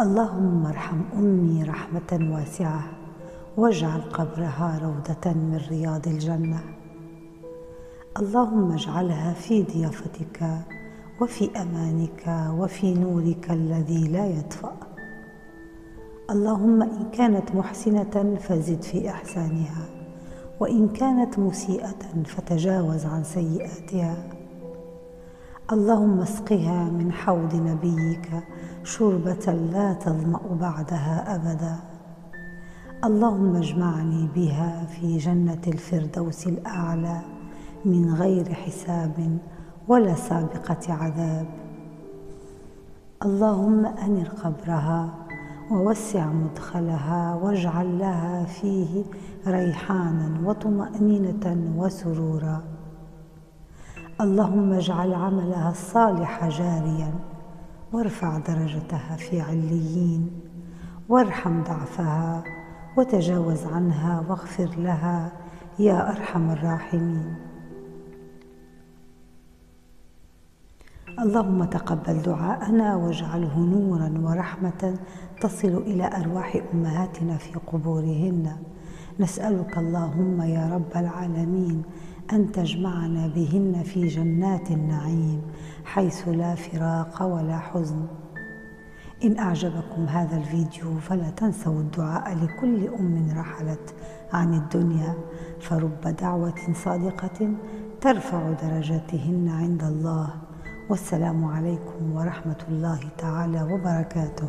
اللهم ارحم أمي رحمة واسعة واجعل قبرها روضة من رياض الجنة. اللهم اجعلها في ضيافتك وفي أمانك وفي نورك الذي لا يطفأ. اللهم إن كانت محسنة فزد في إحسانها، وإن كانت مسيئة فتجاوز عن سيئاتها. اللهم اسقها من حوض نبيك شربة لا تظمأ بعدها أبدا. اللهم اجمعني بها في جنة الفردوس الأعلى من غير حساب ولا سابقة عذاب. اللهم أنر قبرها ووسع مدخلها واجعل لها فيه ريحانا وطمأنينة وسرورا. اللهم اجعل عملها الصالح جاريا وارفع درجتها في عليين، وارحم ضعفها وتجاوز عنها واغفر لها يا أرحم الراحمين. اللهم تقبل دعاءنا واجعله نورا ورحمة تصل إلى أرواح أمهاتنا في قبورهن. نسألك اللهم يا رب العالمين أن تجمعنا بهن في جنات النعيم حيث لا فراق ولا حزن. إن أعجبكم هذا الفيديو فلا تنسوا الدعاء لكل أم رحلت عن الدنيا، فرب دعوة صادقة ترفع درجاتهن عند الله. والسلام عليكم ورحمة الله تعالى وبركاته.